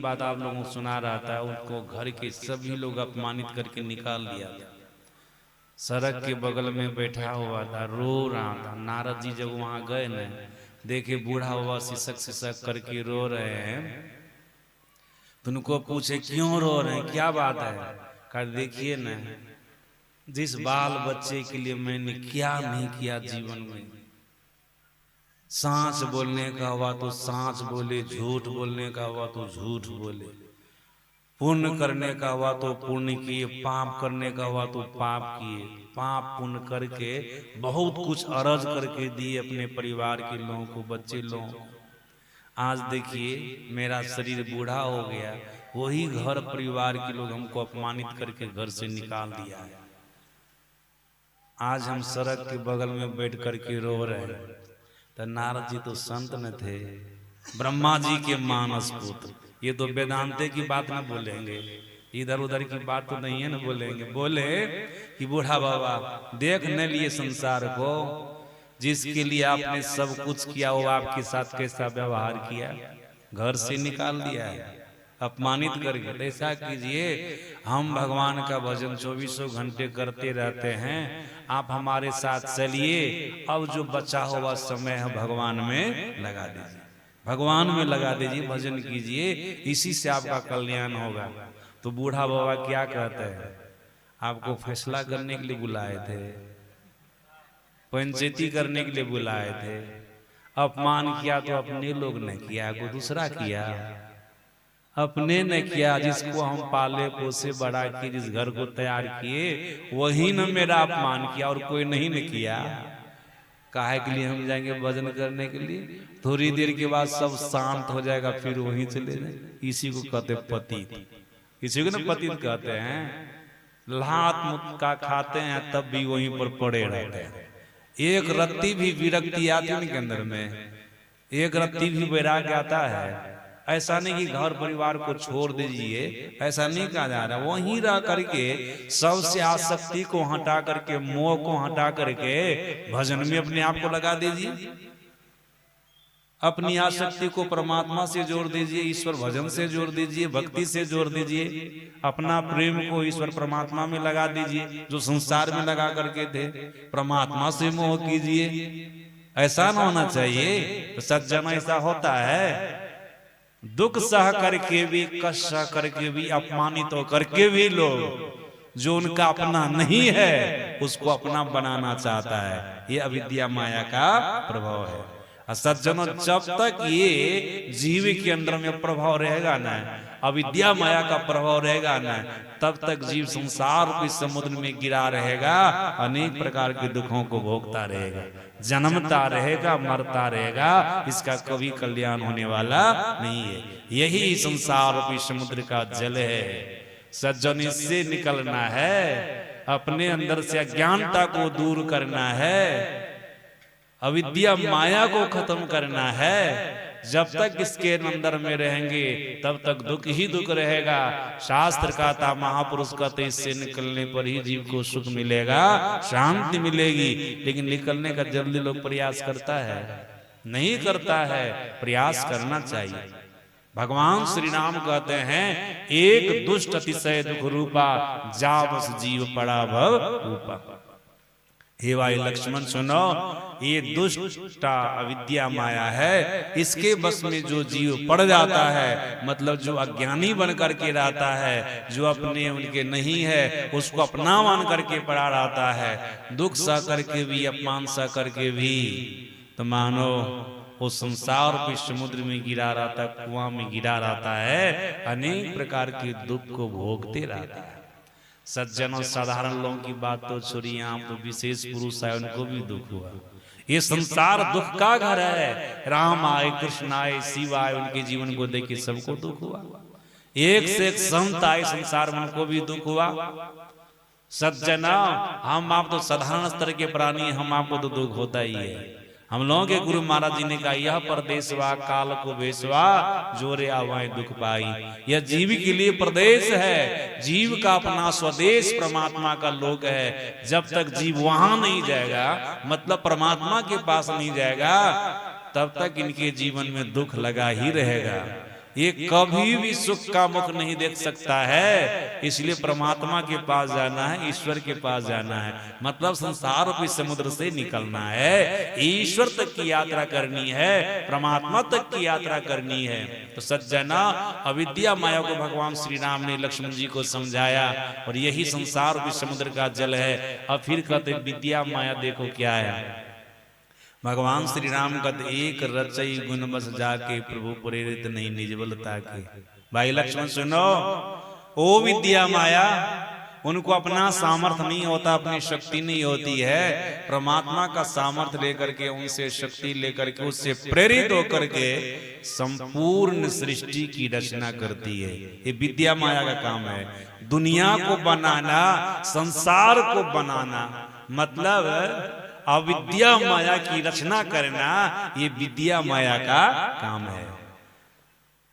बात आप लोगों को सुना रहा था, उनको घर के सभी लोग अपमानित करके निकाल दिया था। सड़क के बगल में बैठा हुआ था, रो रहा था। नारद जी जब वहां गए न, देखे बूढ़ा हुआ सिसक सिसक करके रो रहे हैं, तो उनको पूछे क्यों रो रहे हैं, क्या बात है? कहा देखिए न, जिस बाल बच्चे के लिए मैंने क्या नहीं किया जीवन में, सांच बोलने का हुआ तो सांच बोले, झूठ बोलने का हुआ तो झूठ बोले, पुण्य करने का हुआ तो पुण्य किए, पाप करने का हुआ तो पाप किए। पाप पुण्य करके बहुत कुछ अर्ज करके दिए अपने परिवार के लोगों को, बच्चे लोगों को। आज देखिए मेरा शरीर बूढ़ा हो गया, वही घर परिवार के लोग हमको अपमानित करके घर से निकाल दिया है। आज हम सड़क के बगल में बैठ करके रो रहे हैं। तो नारद जी तो संत न थे, ब्रह्मा जी के मानस पुत्र। ये तो वेदांते की बात न बोलेंगे, इधर उधर की बात तो नहीं है ना बोलेंगे। बोले कि बूढ़ा बाबा देख न लिए संसार को, जिसके लिए आपने सब कुछ किया वो आपके साथ कैसा व्यवहार किया, घर से निकाल दिया है, अपमानित करके। ऐसा कीजिए, हम भगवान का भजन 24 घंटे करते रहते हैं, आप हमारे साथ चलिए, अब जो बचा हुआ समय है भगवान में लगा दीजिए, भगवान में लगा दीजिए, भजन कीजिए, इसी से आपका कल्याण होगा। तो बूढ़ा बाबा क्या कहते हैं, आपको फैसला करने के लिए बुलाए थे, पंचायती करने के लिए बुलाए थे। अपमान किया तो अपने लोग ने किया, को दूसरा किया, अपने ने किया। जिसको हम पाले पोसे बड़ा किए, जिस घर को तैयार किए, वही न मेरा अपमान किया, और कोई नहीं ने किया। काहे के लिए हम जाएंगे भजन करने के लिए? थोड़ी देर के बाद सब शांत हो जाएगा, फिर वहीं चले जाए। इसी को कहते पतित, इसी को ना पतित कहते हैं। लात मुक्का खाते हैं तब भी वहीं पर पड़े रहते हैं। एक रत्ती भी विरक्ति आती है उनके अंदर में, एक रत्ती भी वैराग्य आता है। ऐसा नहीं कि घर परिवार को छोड़ दीजिए, ऐसा नहीं कहा जा रहा। वहीं रह करके सबसे आसक्ति को हटा करके, मोह को हटा करके भजन में अपने आप को लगा दीजिए। अपनी आसक्ति को परमात्मा से जोड़ दीजिए, ईश्वर भजन से जोड़ दीजिए, भक्ति से जोड़ दीजिए। अपना प्रेम को ईश्वर परमात्मा में लगा दीजिए, जो संसार में लगा करके थे। परमात्मा से मोह कीजिए। ऐसा ना होना चाहिए। तो सज्जन ऐसा होता है, दुख सह करके भी, कष्ट सह करके भी, अपमानित होकर के भी लोग जो उनका अपना नहीं है उसको अपना बनाना चाहता है। ये अविद्या माया का प्रभाव है। सज्जनों, जब तक ये जीव के अंदर में प्रभाव रहेगा ना, अविद्या माया का प्रभाव रहेगा ना, तब तक जीव संसार के समुद्र में गिरा रहेगा, अनेक प्रकार के दुखों को भोगता रहेगा, जन्मता रहेगा, मरता रहेगा। इसका कभी कल्याण होने वाला नहीं है। यही संसार रूपी समुद्र का जल है। सज्जन, इससे निकलना है, अपने अंदर से अज्ञानता को दूर करना है, अविद्या माया को खत्म करना है। जब तक इसके अंदर में रहेंगे तब तक दुख ही दुख रहेगा। शास्त्र कहता, महापुरुष कहते, इससे निकलने पर ही जीव को सुख मिलेगा, शांति मिलेगी। लेकिन निकलने का जल्दी लोग प्रयास करता है? नहीं करता है। प्रयास करना चाहिए। भगवान श्री राम कहते हैं, एक दुष्ट अतिशय दुख रूपा, जा बस जीव पड़ा भव ऊपा। हे भाई लक्ष्मण सुनो, ये दुष्ट अविद्या माया है, इसके बस में जो जीव पड़ जाता है, मतलब जो अज्ञानी बन करके रहता है, जो अपने उनके नहीं है उसको अपना मान करके पड़ा रहता है, दुख सह करके भी, अपमान सह करके भी, तो मानो वो संसार के समुद्र में गिरा रहता है, कुआं में गिरा रहता है, अनेक प्रकार के दुख को भोगते रहता है। सज्जनों, साधारण लोगों की बात तो छोड़िए, आप तो विशेष पुरुष है, उनको भी दुख हुआ। ये संसार दुख का घर है। राम आए, कृष्ण आए, शिव आए, उनके जीवन को देख के सबको दुख हुआ। एक से एक संत आए संसार में, उनको भी दुख हुआ। सज्जना, हम आप तो साधारण स्तर के प्राणी, हम आपको तो दुख होता ही है। हम लोगों के गुरु महाराज जी ने कहा, यह परदेशवा काल को बेसवा, जोरे आवाएं दुख पाई। यह जीव के लिए प्रदेश है। जीव का अपना स्वदेश परमात्मा का लोक है। जब तक जीव वहां नहीं जाएगा, मतलब परमात्मा के पास नहीं जाएगा, तब तक इनके जीवन में दुख लगा ही रहेगा। ये कभी भी सुख का मुख नहीं देख सकता है। इसलिए परमात्मा के पास जाना है, ईश्वर के पास जाना है, मतलब संसार रूपी समुद्र से निकलना है, ईश्वर तक की यात्रा करनी है, परमात्मा तक की यात्रा करनी है। तो सज्जना, अविद्या माया को भगवान श्री राम ने लक्ष्मण जी को समझाया और यही संसार रूपी समुद्र का जल है। अब फिर कहते विद्या माया देखो क्या है। भगवान श्री राम का एक रचई गुण बस जाके प्रभु प्रेरित नहीं निजबलता के। भाई लक्ष्मण सुनो, ओ विद्या माया, उनको अपना सामर्थ्य नहीं होता, अपनी शक्ति नहीं होती है। परमात्मा का सामर्थ्य लेकर के, उनसे शक्ति लेकर के, उससे प्रेरित होकर के संपूर्ण सृष्टि की रचना करती है। ये विद्या माया का काम है। दुनिया को बनाना, संसार को बनाना, मतलब अविद्या माया की रचना करना, ये विद्या माया का काम है।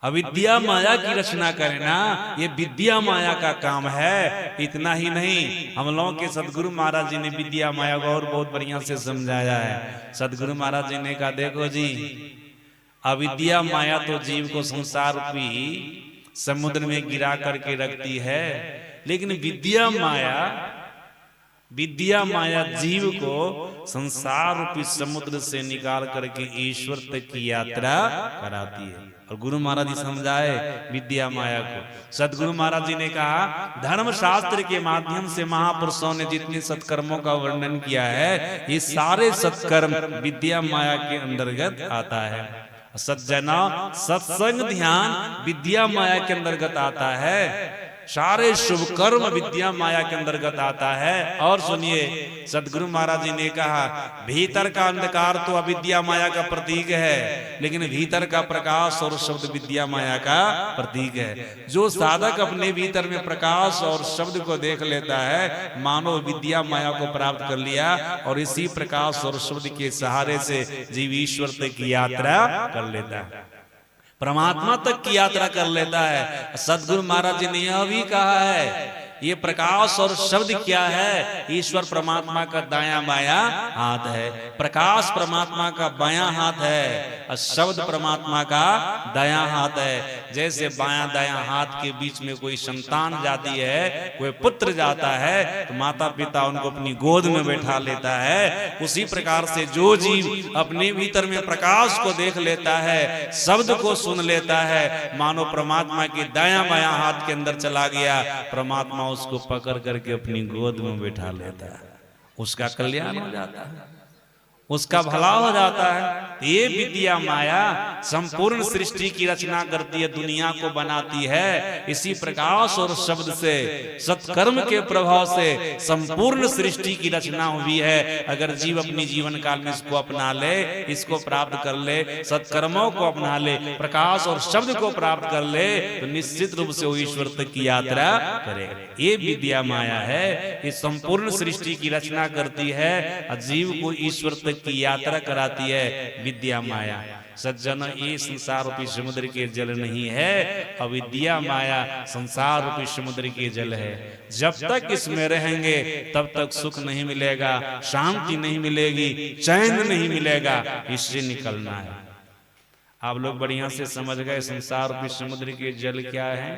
अविद्या माया की रचना करना ये विद्या माया का काम है। इतना ही नहीं, हम लोगों के सदगुरु महाराज जी ने विद्या माया को और बहुत बढ़िया से समझाया है। सदगुरु महाराज जी ने कहा, देखो जी, अविद्या माया तो जीव को संसार रूपी समुद्र में गिरा करके रखती है, लेकिन विद्या माया जीव को संसार रूपी समुद्र से निकाल करके ईश्वर तक की यात्रा कराती है। और गुरु महाराज जी समझाए विद्या माया को। सदगुरु महाराज जी ने कहा, धर्म शास्त्र के माध्यम से महापुरुषों ने जितने सत्कर्मों का वर्णन किया है, ये सारे सत्कर्म विद्या माया के अंतर्गत आता है। सज्जना, सत्संग ध्यान विद्या माया के अंतर्गत आता है। सारे शुभ कर्म विद्या माया के अंतर्गत आता है। और सुनिए, सदगुरु महाराज जी ने कहा, भीतर का अंधकार तो अविद्या माया का प्रतीक है, लेकिन भीतर का प्रकाश और शब्द विद्या माया का प्रतीक है। जो साधक अपने भीतर में प्रकाश और शब्द को देख लेता है, मानो विद्या माया को प्राप्त कर लिया, और इसी प्रकाश और शब्द के सहारे से जीव ईश्वर तक की यात्रा कर लेता है, परमात्मा तक की यात्रा कर लेता है। सदगुरु महाराज जी ने यह भी कहा है, ये प्रकाश और शब्द क्या है? ईश्वर परमात्मा का दायां बायां हाथ है, प्रकाश परमात्मा का बायां हाथ है और शब्द परमात्मा का दायां हाथ है। जैसे बायां दायां हाथ के बीच में कोई संतान जाती है, कोई पुत्र जाता है, तो माता पिता उनको अपनी गोद में बैठा लेता है। उसी प्रकार से जो जीव अपने भीतर में प्रकाश को देख लेता है, शब्द को सुन लेता है, मानो परमात्मा के दायां बायां हाथ के अंदर चला गया, परमात्मा उसको पकड़ करके अपनी गोद में बैठा लेता है, उसका कल्याण हो जाता है, उसका भला हो जाता है। ये विद्या माया संपूर्ण सृष्टि की रचना करती है, दुनिया को बनाती है। इसी प्रकाश और शब्द से, सत्कर्म के प्रभाव से संपूर्ण सृष्टि की रचना हुई है। अगर जीव अपनी जीवन काल में इसको अपना ले, इसको प्राप्त कर ले, सत्कर्मों को अपना ले, प्रकाश और शब्द को प्राप्त कर ले, तो निश्चित रूप से वो ईश्वर तक की यात्रा करे। ये विद्या माया है, ये संपूर्ण सृष्टि की रचना करती है और जीव को ईश्वर तक की यात्रा कराती है विद्या माया। सज्जन, ये संसार रूपी समुद्र के जल नहीं है, अविद्या माया संसार रूपी समुद्र के जल है। जब तक इसमें रहेंगे तब तक सुख नहीं मिलेगा, शांति नहीं मिलेगी, चैन नहीं मिलेगा, इससे निकलना है। आप लोग बढ़िया से समझ गए संसार रूपी समुद्र के जल क्या है?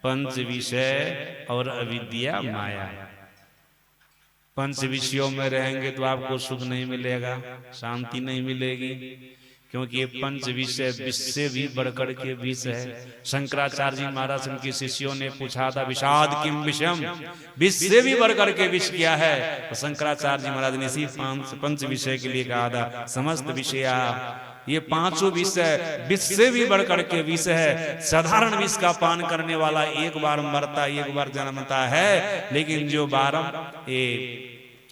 पंच विषय और अविद्या माया। पंच विषयों में रहेंगे तो आपको सुख नहीं मिलेगा, शांति नहीं मिलेगी, क्योंकि ये पंच विषय विष से भी बढ़कर के विष है। शंकराचार्य जी महाराज उनके शिष्यों ने पूछा था, विषाद किम विषम, विष से भी बढ़कर के विष क्या है? तो शंकराचार्य जी महाराज ने इसी पंच विषय के लिए कहा था, समस्त विषय, ये पांचों विषय विष से भी बढ़कर के विष है। साधारण विष का पान करने वाला एक बार मरता, एक बार जन्मता है, लेकिन जो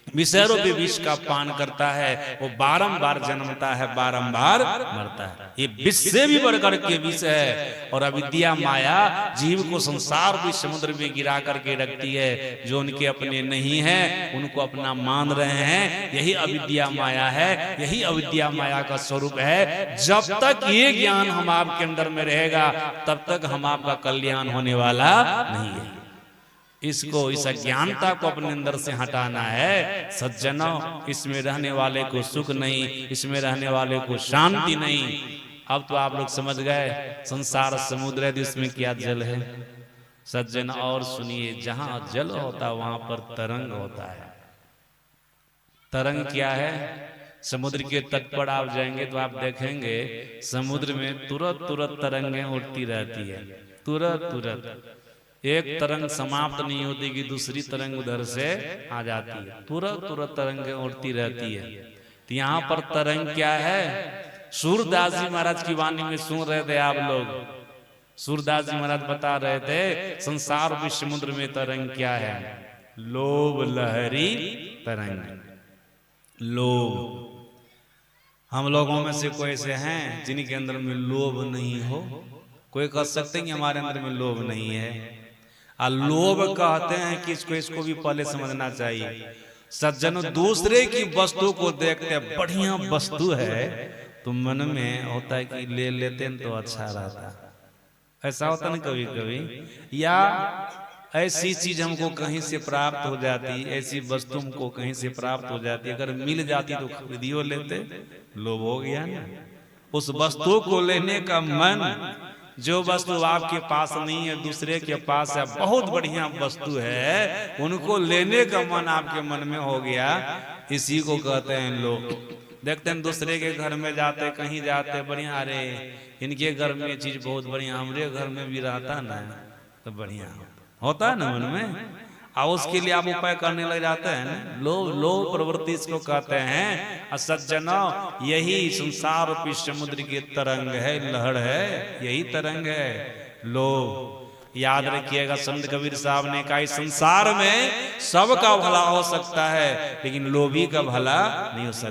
विषय रूपी विष का पान करता है वो बारंबार जन्मता है, बारंबार मरता है। ये विष से भी बढ़कर के विष है। और अविद्या माया जीव को संसार भी समुद्र में गिरा करके रखती है। जो उनके अपने नहीं है उनको अपना मान रहे हैं, यही अविद्या माया है, यही अविद्या माया का स्वरूप है। जब तक ये ज्ञान हम आपके अंदर में रहेगा तब तक हम आपका कल्याण होने वाला नहीं है। इसको, इस अज्ञानता को अपने अंदर से हटाना है। सज्जनों, इसमें रहने वाले को सुख नहीं, इसमें रहने वाले को शांति नहीं। अब तो आप लोग समझ गए संसार समुद्र है, इसमें क्या जल है। सज्जन और सुनिए, जहां जल होता वहां पर तरंग होता है। तरंग क्या है? समुद्र के तट पर आप जाएंगे तो आप देखेंगे समुद्र में तुरंत तुरंत तरंगें उठती रहती है। तुरंत तुरंत एक तरंग समाप्त नहीं होती कि दूसरी तरंग उधर से आ जाती है। तुरंत तुरंत तरंगें उठती रहती है। तो यहाँ पर तरंग क्या है? सूरदास जी महाराज की वाणी में सुन रहे थे आप लोग। सूरदास जी महाराज बता रहे थे संसार में समुद्र में तरंग क्या है? लोभ लहरी तरंग। लोभ। हम लोगों में से कोई ऐसे हैं जिनके अंदर में लोभ नहीं हो? कोई कह सकते हैं कि हमारे अंदर में लोभ नहीं है। लोभ कहते हैं कि इसको भी पहले समझना चाहिए। सज्जनों, दूसरे की वस्तु को देखते बढ़िया वस्तु है तो मन में होता है कि ले लेते हैं तो अच्छा रहता। ऐसा होता ना कभी कभी। या ऐसी चीज हमको कहीं से प्राप्त हो जाती, ऐसी वस्तु हमको कहीं से प्राप्त हो जाती, अगर मिल जाती तो खरीदियो लेते। लोभ हो गया ना। उस वस्तु को लेने का मन, जो वस्तु आपके पास नहीं है दूसरे के पास है, बहुत बढ़िया वस्तु है, उनको लेने का मन आपके मन में हो गया, इसी को कहते हैं लोभ। देखते हैं दूसरे के घर में जाते, कहीं जाते, बढ़िया, अरे इनके घर में ये चीज बहुत बढ़िया, हमारे घर में भी रहता ना तो बढ़िया होता है ना मन में। और उसके लिए आप उपाय करने लग जाते हैं। लोभ, लोभ प्रवृत्ति इसको कहते हैं। सज्जनों, यही संसार रूपी समुद्र की तरंग है, लहर है, यही तरंग है लोभ। याद रखिएगा, संत कबीर साहब ने कहा इस संसार में सबका भला हो सकता है लेकिन लोभी का भला नहीं हो सकता।